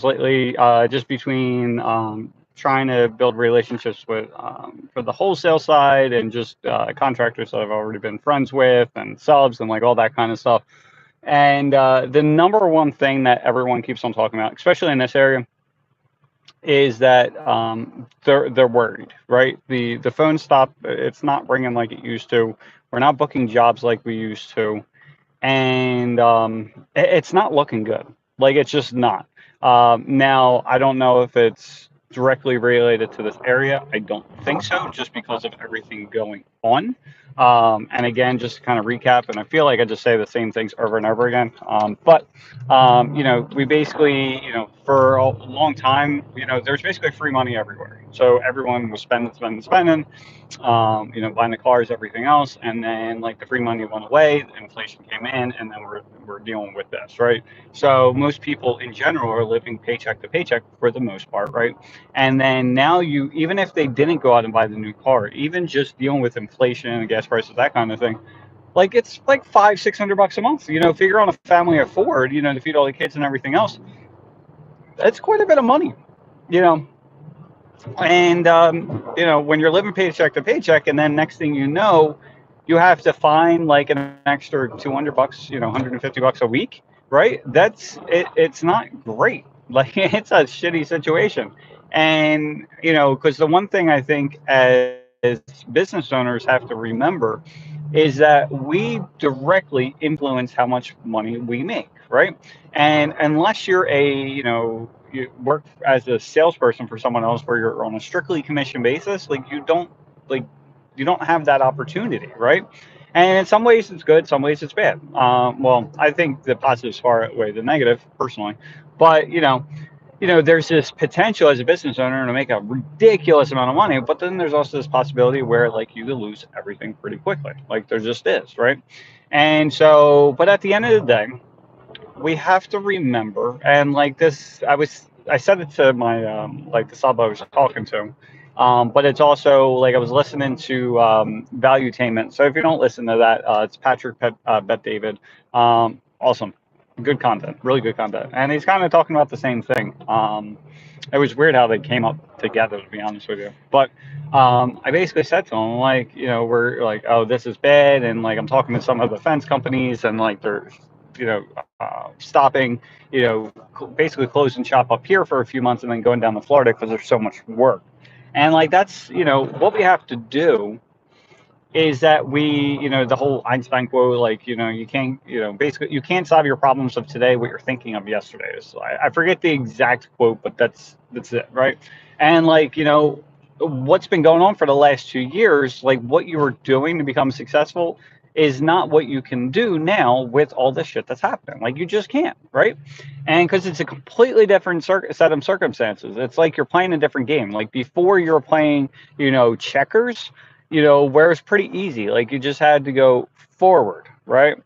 lately, just between trying to build relationships with for the wholesale side and just contractors that I've already been friends with and subs and like all that kind of stuff. And the number one thing that everyone keeps on talking about, especially in this area, is that they're worried, right? The phone stop, it's not ringing like it used to. We're not booking jobs like we used to, and it's not looking good. Like it's just not. Now I don't know if it's directly related to this area. I don't think so, just because of everything going on. And again, just to kind of recap, and I feel like I just say the same things over and over again. We basically, for a long time, there's basically free money everywhere. So everyone was spending, spending, spending, buying the cars, everything else, and then like the free money went away, inflation came in, and then we're dealing with this, right? So most people in general are living paycheck to paycheck for the most part, right? And then now you, even if they didn't go out and buy the new car, even just dealing with inflation and gas prices, that kind of thing, like it's like 500-600 bucks a month. Figure on a family of four, to feed all the kids and everything else. That's quite a bit of money, you know. And when you're living paycheck to paycheck, and then next thing you know, you have to find like an extra 200 bucks, 150 bucks a week, right? That's it. It's not great. Like it's a shitty situation. And because the one thing I think as business owners have to remember is that we directly influence how much money we make, right? And unless you're you work as a salesperson for someone else where you're on a strictly commission basis, like you don't have that opportunity, right? And in some ways it's good, some ways it's bad. Well, I think the positives far outweigh the negative personally, but there's this potential as a business owner to make a ridiculous amount of money, but then there's also this possibility where like you could lose everything pretty quickly. Like there just is, right? And so, but at the end of the day, we have to remember, and like this, I said it to my like the sub I was talking to, but it's also like I was listening to Valuetainment. So if you don't listen to that, it's Patrick Bet David. Awesome, good content, really good content, and he's kind of talking about the same thing. It was weird how they came up together, to be honest with you. But I basically said to him, like, we're like, oh, this is bad. And like, I'm talking to some of the fence companies and like they're, stopping, basically closing shop up here for a few months and then going down to Florida because there's so much work. And like, that's, what we have to do is that the whole Einstein quote, like, you can't, basically, you can't solve your problems of today what you're thinking of yesterday. So I forget the exact quote, but that's it, right? And like, what's been going on for the last 2 years, like what you were doing to become successful is not what you can do now with all this shit that's happening. Like you just can't, right? And because it's a completely different set of circumstances. It's like you're playing a different game. Like before you were playing, checkers, where it's pretty easy. Like you just had to go forward, right?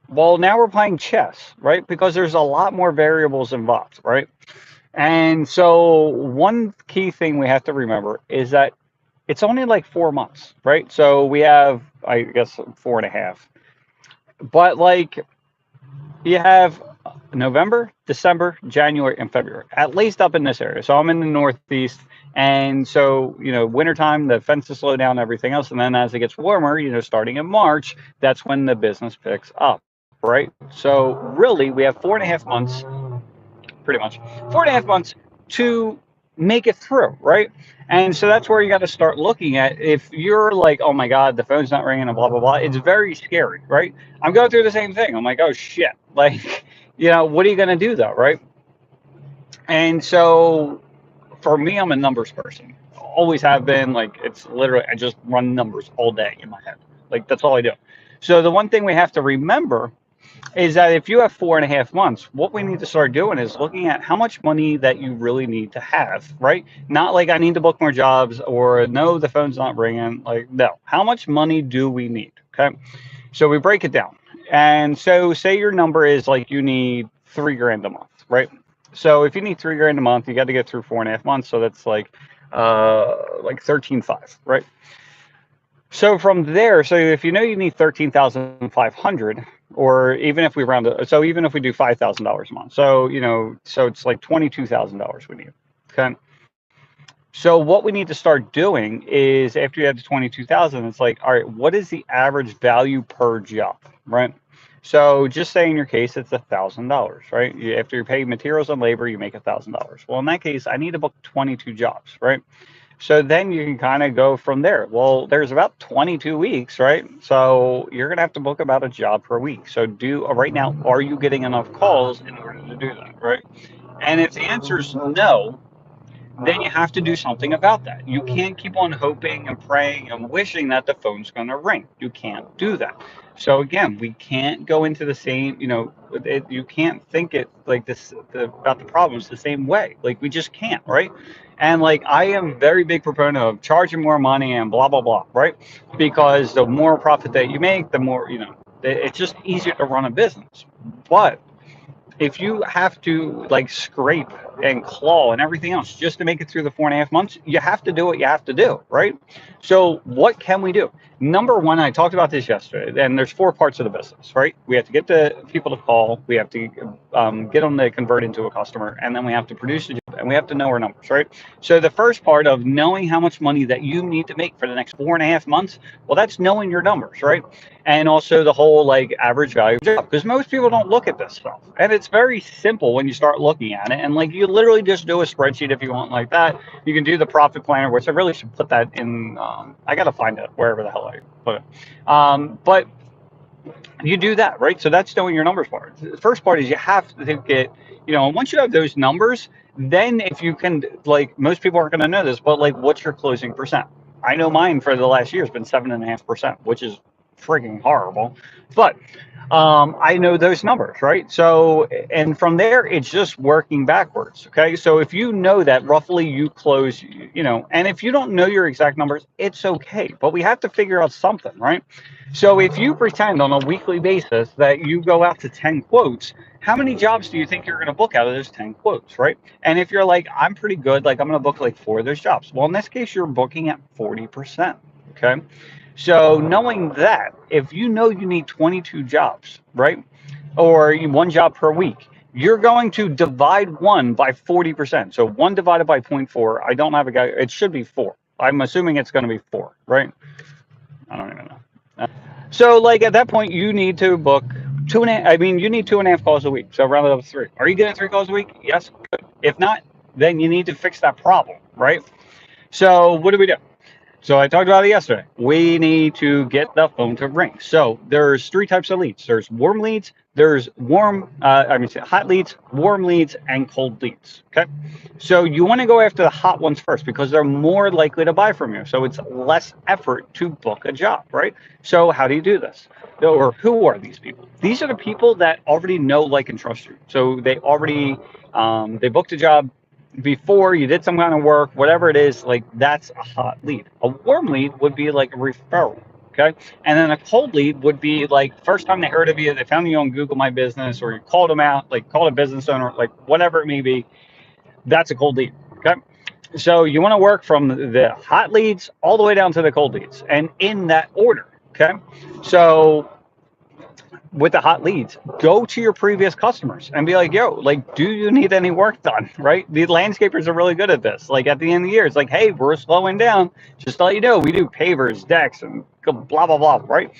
Well, now we're playing chess, right? Because there's a lot more variables involved, right? And so one key thing we have to remember is that it's only like 4 months, right? So we have, I guess, four and a half. But like you have November, December, January, and February, at least up in this area. So I'm in the Northeast. And so, wintertime, the fences slow down, everything else. And then as it gets warmer, starting in March, that's when the business picks up, right? So really, we have 4.5 months, pretty much, 4.5 months to make it through, right? And so that's where you got to start looking at. If you're like, oh my God, the phone's not ringing and blah, blah, blah, it's very scary, right? I'm going through the same thing. I'm like, oh shit. Like, what are you going to do though, right? And so for me, I'm a numbers person. Always have been. Like, it's literally, I just run numbers all day in my head. Like, that's all I do. So the one thing we have to remember is that if you have 4.5 months, what we need to start doing is looking at how much money that you really need to have, right? Not like I need to book more jobs or no, the phone's not ringing. Like, no, how much money do we need? Okay. So we break it down. And so say your number is like you need 3 grand a month, right? So if you need 3 grand a month, you got to get through 4.5 months. So that's like 13.5, right? So from there, so if you know you need 13,500, or even if we round it, so even if we do $5,000 a month, so so it's like $22,000 we need. Okay. So what we need to start doing is after you have the 22,000, it's like, all right, what is the average value per job, right? So just say in your case, it's $1,000, right? After you pay materials and labor, you make $1,000. Well, in that case, I need to book 22 jobs, right? So then you can kind of go from there. Well, there's about 22 weeks, right? So you're going to have to book about a job per week. So right now, are you getting enough calls in order to do that, right? And if the answer is no, then you have to do something about that. You can't keep on hoping and praying and wishing that the phone's going to ring. You can't do that. So again, we can't go into the same, you can't think it like this about the problems the same way. Like we just can't, right? And like I am very big proponent of charging more money and blah blah blah, right? Because the more profit that you make, the more, it's just easier to run a business. But if you have to like scrape and claw and everything else just to make it through the 4.5 months, you have to do what you have to do, right? So what can we do? Number one, I talked about this yesterday, and there's four parts of the business, right? We have to get the people to call, we have to get them to convert into a customer, and then we have to produce the job, and we have to know our numbers, right? So the first part of knowing how much money that you need to make for the next 4.5 months, well, that's knowing your numbers, right? And also the whole like average value of job, because most people don't look at this stuff, and it's very simple when you start looking at it. And like you literally just do a spreadsheet if you want like that. You can do the profit planner, which I really should put that in. I gotta find it wherever the hell I put it. But you do that, right? So that's knowing your numbers part. The first part is you have to get, and once you have those numbers, then if you can, like most people aren't going to know this, but like what's your closing percent? I know mine for the last year has been 7.5%, which is freaking horrible. But I know those numbers, right? So, and from there, it's just working backwards. Okay. So if you know that roughly you close, and if you don't know your exact numbers, it's okay. But we have to figure out something, right? So if you pretend on a weekly basis that you go out to 10 quotes, how many jobs do you think you're going to book out of those 10 quotes, right? And if you're like, I'm pretty good, like I'm going to book like 4 of those jobs. Well, in this case, you're booking at 40%. Okay. So knowing that, if you know you need 22 jobs, right, or one job per week, you're going to divide one by 40%. So 1 divided by 0.4. I don't have a guy. It should be 4. I'm assuming it's going to be 4, right? I don't even know. So like at that point, you need to book you need 2.5 calls a week. So round it up to 3. Are you getting 3 calls a week? Yes. Good. If not, then you need to fix that problem, right? So what do we do? So I talked about it yesterday. We need to get the phone to ring. So there's 3 types of leads. There's warm leads, there's hot leads, warm leads, and cold leads. Okay. So you want to go after the hot ones first because they're more likely to buy from you. So it's less effort to book a job, right? So how do you do this? Or who are these people? These are the people that already know, like, and trust you. So they already, they booked a job before you did some kind of work, whatever it is, like that's a hot lead. A warm lead would be like a referral, okay? And then a cold lead would be like first time they heard of you, they found you on Google My Business, or you called them out, like called a business owner, like whatever it may be. That's a cold lead, okay? So you want to work from the hot leads all the way down to the cold leads, and in that order, okay? So with the hot leads, go to your previous customers and be like, yo, like, do you need any work done? Right? The landscapers are really good at this. Like at the end of the year, it's like, hey, we're slowing down. Just to let you know, we do pavers, decks, and blah, blah, blah, right?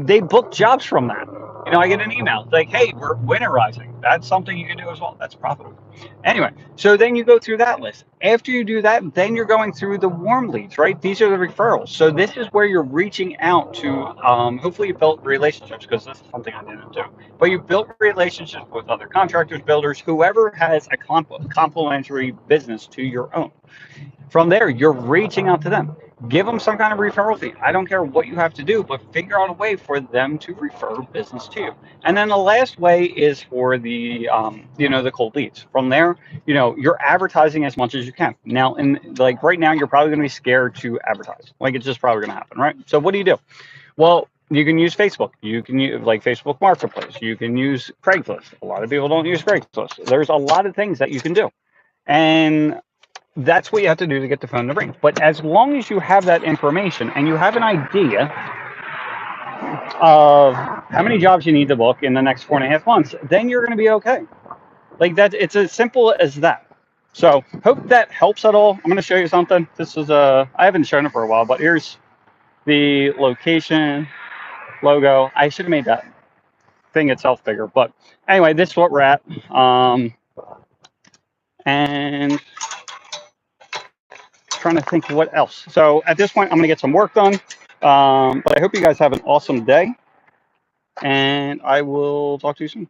They book jobs from that. I get an email like, hey, we're winterizing. That's something you can do as well. That's profitable. Anyway, so then you go through that list. After you do that, then you're going through the warm leads, right? These are the referrals. So this is where you're reaching out to, hopefully you built relationships, because this is something I didn't do. But you built relationships with other contractors, builders, whoever has a complementary business to your own. From there, you're reaching out to them. Give them some kind of referral fee. I don't care what you have to do, but figure out a way for them to refer business to you. And then the last way is for the, the cold leads. From there, you're advertising as much as you can. Now, like right now, you're probably going to be scared to advertise. Like it's just probably going to happen, right? So what do? Well, you can use Facebook. You can use like Facebook Marketplace. You can use Craigslist. A lot of people don't use Craigslist. There's a lot of things that you can do. And that's what you have to do to get the phone to ring. But as long as you have that information and you have an idea, of how many jobs you need to book in the next 4.5 months, then you're going to be okay. Like that, it's as simple as that. So hope that helps at all. I'm going to show you something. This is I haven't shown it for a while, but here's the location logo. I should have made that thing itself bigger, but anyway, this is what we're at. And trying to think what else. So at this point, I'm going to get some work done. But I hope you guys have an awesome day, and I will talk to you soon.